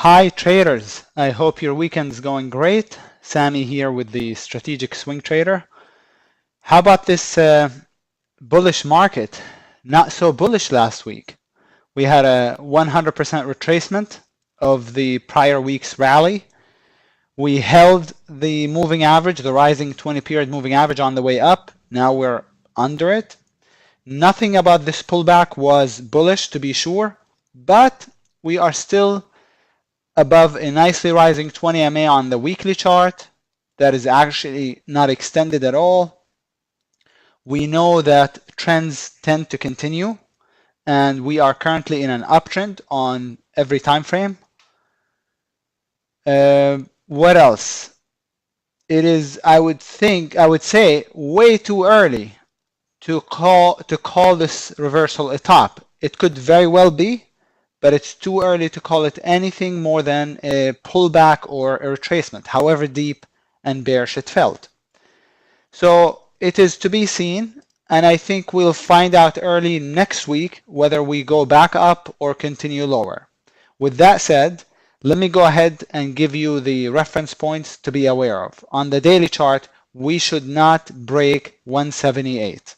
Hi traders, I hope your weekend's going great. Sami here with the Strategic Swing Trader. How about this bullish market? Not so bullish last week. We had a 100% retracement of the prior week's rally. We held the moving average, the rising 20-period moving average on the way up. Now we're under it. Nothing about this pullback was bullish to be sure, but we are still above a nicely rising 20 MA on the weekly chart that is actually not extended at all. We know that trends tend to continue, and we are currently in an uptrend on every time frame. What else? It is, I would say, way too early to call this reversal a top. It could very well be, but it's too early to call it anything more than a pullback or a retracement, however deep and bearish it felt. So it is to be seen, and I think we'll find out early next week whether we go back up or continue lower. With that said, let me go ahead and give you the reference points to be aware of. On the daily chart, we should not break 178.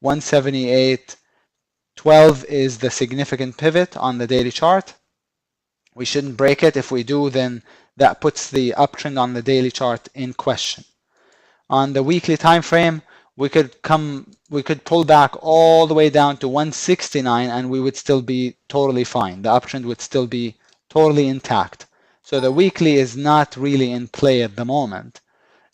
178.12 is the significant pivot on the daily chart. We shouldn't break it. If we do, then that puts the uptrend on the daily chart in question. On the weekly time frame, we could pull back all the way down to 169 and we would still be totally fine. The uptrend would still be totally intact. So the weekly is not really in play at the moment.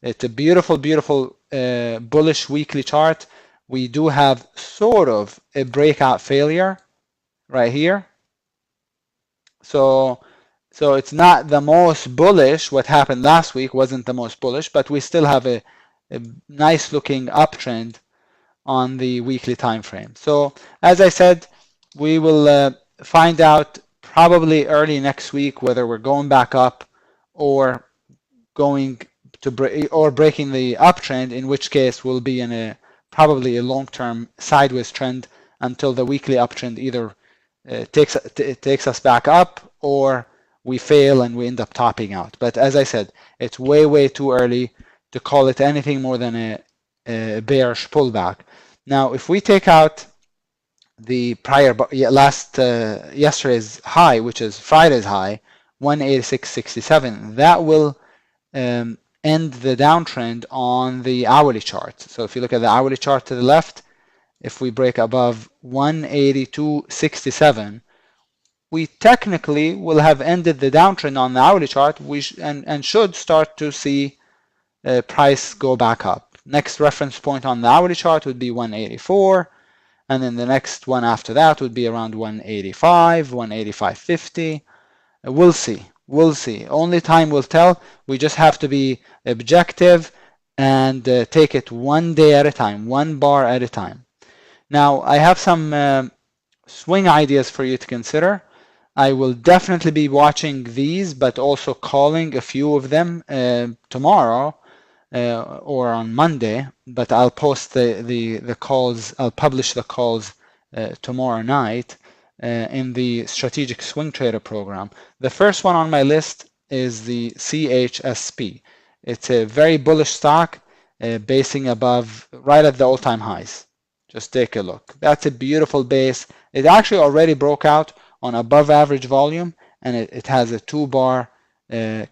It's a beautiful, beautiful bullish weekly chart. We do have sort of a breakout failure right here. So it's not the most bullish. What happened last week wasn't the most bullish, but we still have a nice looking uptrend on the weekly time frame. So as I said, we will find out probably early next week whether we're going back up or going to breaking the uptrend, in which case we'll be in probably a long-term sideways trend until the weekly uptrend either takes us back up or we fail and we end up topping out. But as I said, it's way, way too early to call it anything more than a bearish pullback. Now, if we take out the yesterday's high, which is Friday's high, 186.67, that will end the downtrend on the hourly chart. So if you look at the hourly chart to the left, if we break above 182.67, we technically will have ended the downtrend on the hourly chart and should start to see price go back up. Next reference point on the hourly chart would be 184, and then the next one after that would be around 185, 185.50. We'll see. We'll see. Only time will tell. We just have to be objective and take it one day at a time, one bar at a time. Now, I have some swing ideas for you to consider. I will definitely be watching these, but also calling a few of them tomorrow or on Monday. But I'll post the calls. I'll publish the calls tomorrow night in the Strategic Swing Trader program. The first one on my list is the CHSP. It's a very bullish stock, basing above right at the all-time highs. Just take a look. That's a beautiful base. It actually already broke out on above average volume, and it has a 2-bar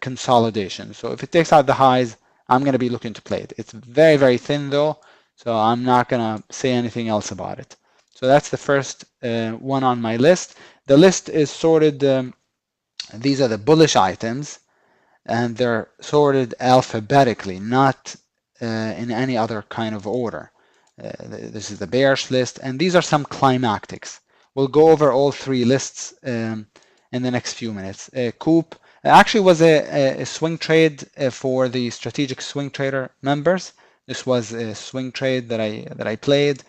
consolidation. So if it takes out the highs, I'm going to be looking to play it. It's very, very thin though, so I'm not going to say anything else about it. So that's the first one on my list. The list is sorted. These are the bullish items, and they're sorted alphabetically, not in any other kind of order. This is the bearish list, and these are some climactics. We'll go over all three lists in the next few minutes. Coop actually was a swing trade for the Strategic Swing Trader members. This was a swing trade that I played.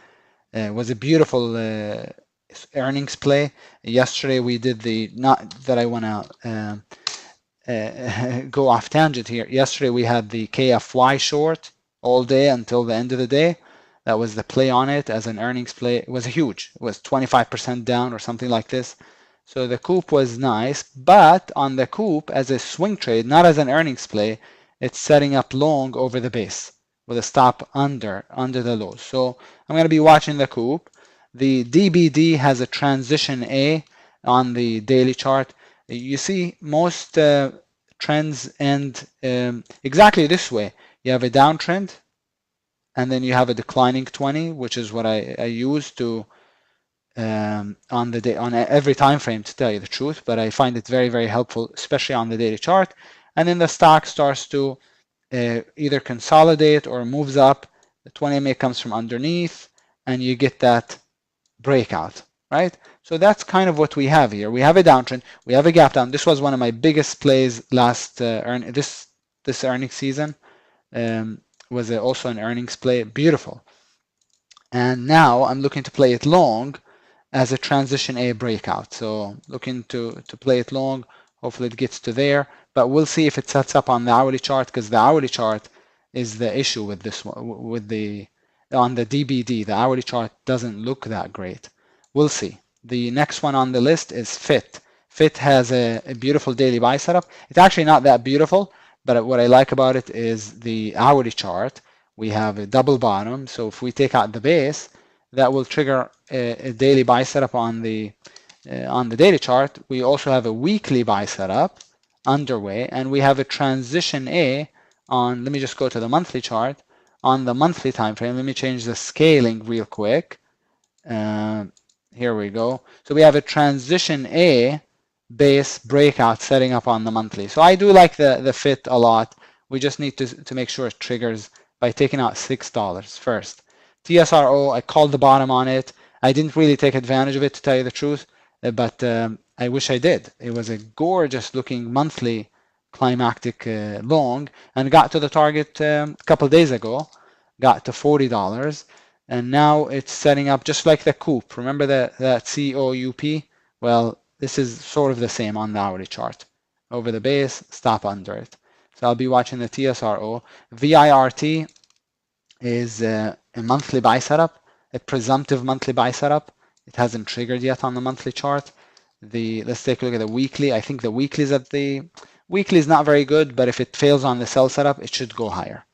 It was a beautiful earnings play. Yesterday we did not that I want to go off tangent here. Yesterday we had the KFY short all day until the end of the day. That was the play on it as an earnings play. It was huge. It was 25% down or something like this. So the coop was nice, but on the coop as a swing trade, not as an earnings play, it's setting up long over the base with a stop under the lows. So I'm going to be watching the coop. The DBD has a transition A on the daily chart. You see most trends end exactly this way. You have a downtrend, and then you have a declining 20, which is what I use to on the day on every time frame, to tell you the truth, but I find it very, very helpful, especially on the daily chart. And then the stock starts to either consolidate or moves up. The 20 MA comes from underneath, and you get that breakout, right? So that's kind of what we have here. We have a downtrend, we have a gap down. This was one of my biggest plays last this earnings season. Was also an earnings play, beautiful. And now I'm looking to play it long as a transition A breakout. So looking to play it long. Hopefully it gets to there, but we'll see if it sets up on the hourly chart, because the hourly chart is the issue with this one. On the DBD, the hourly chart doesn't look that great. We'll see. The next one on the list is FIT. FIT has a beautiful daily buy setup. It's actually not that beautiful, but what I like about it is the hourly chart. We have a double bottom, so if we take out the base, that will trigger a daily buy setup on the daily chart. We also have a weekly buy setup underway, and we have a transition A on, let me just go to the monthly chart, on the monthly time frame. Let me change the scaling real quick. Here we go. So we have a transition A base breakout setting up on the monthly. So I do like the FIT a lot. We just need to make sure it triggers by taking out $6 first. TSRO, I called the bottom on it. I didn't really take advantage of it, to tell you the truth, but I wish I did. It was a gorgeous looking monthly climactic long, and got to the target a couple of days ago, got to $40, and now it's setting up just like the coop. Remember that COUP? Well, this is sort of the same on the hourly chart. Over the base, stop under it. So I'll be watching the TSRO. VIRT is a monthly buy setup, a presumptive monthly buy setup. It hasn't triggered yet on the monthly chart. Let's take a look at the weekly. I think the weekly is not very good, but if it fails on the sell setup, it should go higher.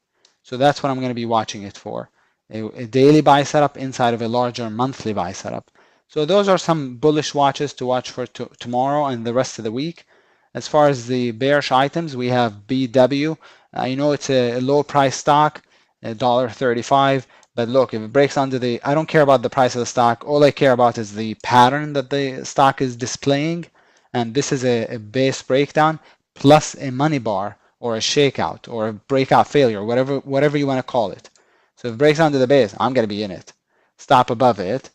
So that's what I'm going to be watching it for. A daily buy setup inside of a larger monthly buy setup. So those are some bullish watches to watch for tomorrow and the rest of the week. As far as the bearish items, we have BW. I know it's a low price stock, $1.35, but look, if it breaks under I don't care about the price of the stock. All I care about is the pattern that the stock is displaying, and this is a base breakdown plus a money bar or a shakeout or a breakout failure, whatever you want to call it. So if it breaks under the base, I'm going to be in it. Stop above it.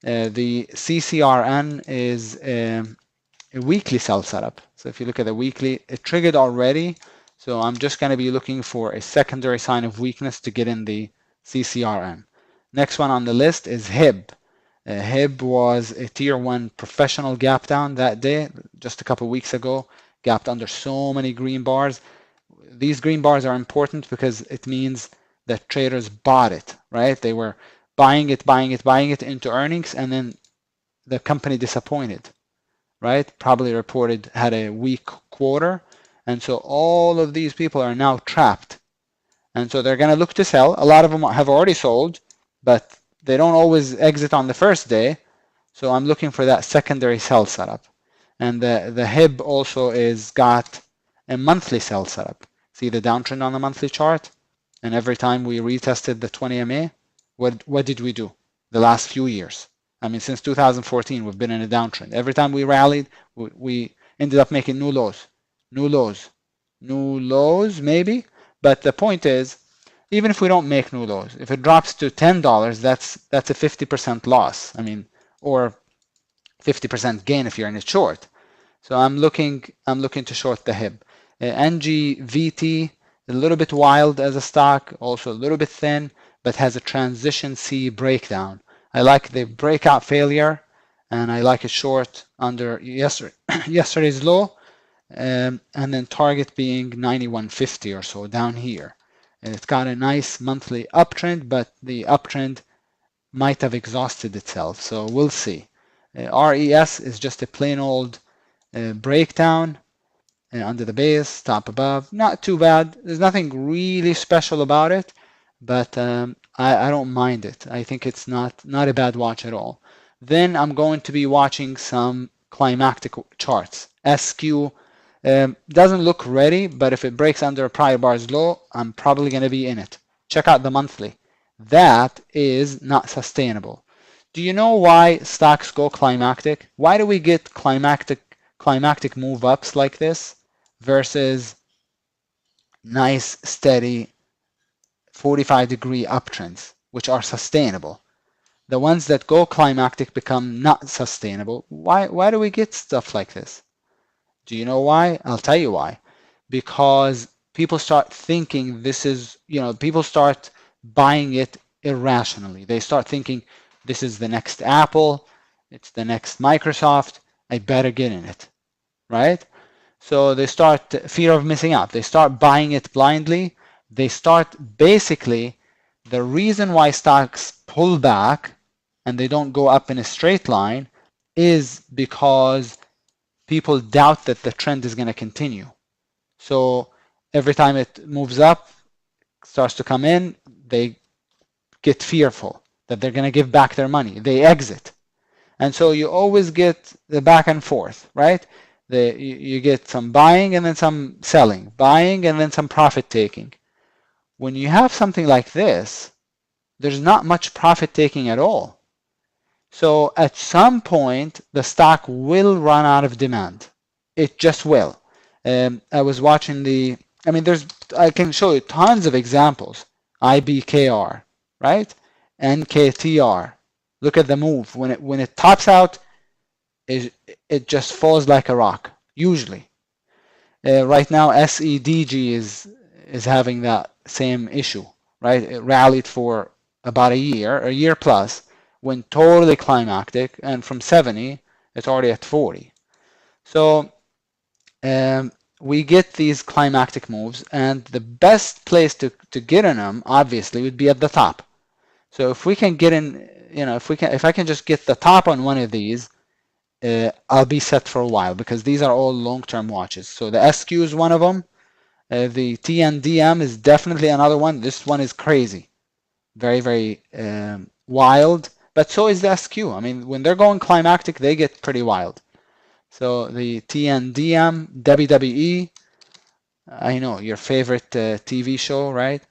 The CCRN is a weekly sell setup. So if you look at the weekly, it triggered already. So I'm just going to be looking for a secondary sign of weakness to get in the CCRN. Next one on the list is HIB. HIB was a tier 1 professional gap down that day, just a couple weeks ago, gapped under so many green bars. These green bars are important because it means that traders bought it, right? They were buying it into earnings, and then the company disappointed, right? Probably had a weak quarter, and so all of these people are now trapped, and so they're going to look to sell. A lot of them have already sold, but they don't always exit on the first day, so I'm looking for that secondary sell setup. And the HIB also is got a monthly sell setup. See the downtrend on the monthly chart? And every time we retested the 20 MA, what did we do the last few years? I mean, since 2014, we've been in a downtrend. Every time we rallied, we ended up making new lows, maybe. But the point is, even if we don't make new lows, if it drops to $10, that's a 50% loss. I mean, or 50% gain if you're in it short. So I'm looking to short the HIB. NGVT, a little bit wild as a stock, also a little bit thin, but has a transition C breakdown. I like the breakout failure, and I like it short under yesterday's low, and then target being 91.50 or so down here. And it's got a nice monthly uptrend, but the uptrend might have exhausted itself, so we'll see. RES is just a plain old breakdown under the base, top above. Not too bad. There's nothing really special about it, but I don't mind it. I think it's not a bad watch at all. Then I'm going to be watching some climactic charts. SQ doesn't look ready, but if it breaks under a prior bar's low, I'm probably going to be in it. Check out the monthly. That is not sustainable. Do you know why stocks go climactic? Why do we get climactic move ups like this versus nice steady 45-degree uptrends, which are sustainable? The ones that go climactic become not sustainable. Why do we get stuff like this? Do you know why? I'll tell you why. Because people start thinking this is, people start buying it irrationally. They start thinking this is the next Apple, it's the next Microsoft, I better get in it, right? So they start fear of missing out. They start buying it blindly. They start basically, the reason why stocks pull back and they don't go up in a straight line is because people doubt that the trend is going to continue. So every time it moves up, starts to come in, they get fearful that they're going to give back their money. They exit. And so you always get the back and forth, right? You get some buying and then some selling, buying and then some profit taking. When you have something like this, there's not much profit taking at all. So at some point, the stock will run out of demand. It just will. I was watching I can show you tons of examples. IBKR, right? NKTR. Look at the move. When it tops out, it just falls like a rock, usually. Right now, SEDG is having that same issue, right? It rallied for about a year plus, went totally climactic, and from 70, it's already at 40. So we get these climactic moves, and the best place to get in them, obviously, would be at the top. So if we can get in, if I can just get the top on one of these, I'll be set for a while, because these are all long-term watches. So the SQ is one of them. The TNDM is definitely another one. This one is crazy. Very, very wild. But so is the SQ. I mean, when they're going climactic, they get pretty wild. So the TNDM, WWE, I know, your favorite TV show, right?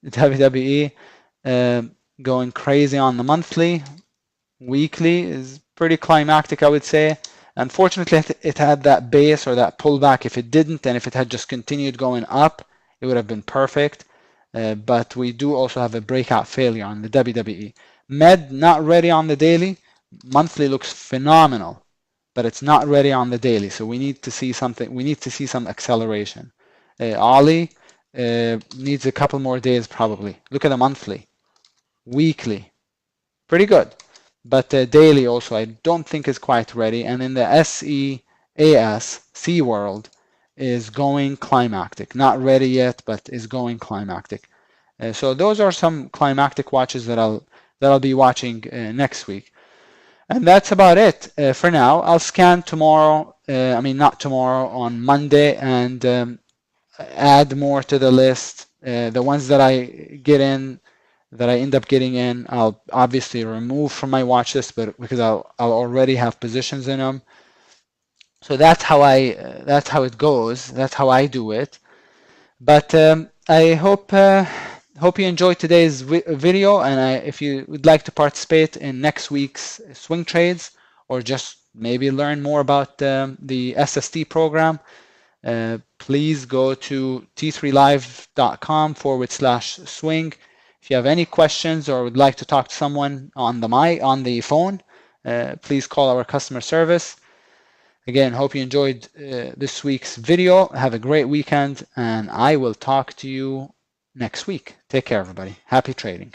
WWE, going crazy on the monthly. Weekly is pretty climactic, I would say. Unfortunately, it had that base or that pullback. If it didn't, and if it had just continued going up, it would have been perfect. But we do also have a breakout failure on the WWE. Med, not ready on the daily. Monthly looks phenomenal, but it's not ready on the daily. So we need to see something. We need to see some acceleration. Ollie needs a couple more days probably. Look at the monthly. Weekly, pretty good. But daily also, I don't think is quite ready. And in the SEAS, SeaWorld, is going climactic. Not ready yet, but is going climactic. So those are some climactic watches that I'll be watching next week. And that's about it for now. I'll scan tomorrow, not tomorrow, on Monday, and add more to the list. The ones that I get in, that I end up getting in, I'll obviously remove from my watch list, but because I'll already have positions in them. So that's how it goes. That's how I do it. But I hope you enjoyed today's video, and if you would like to participate in next week's swing trades, or just maybe learn more about the SST program, please go to t3live.com/swing. If you have any questions or would like to talk to someone on the phone, please call our customer service. Again, hope you enjoyed this week's video. Have a great weekend, and I will talk to you next week. Take care, everybody. Happy trading.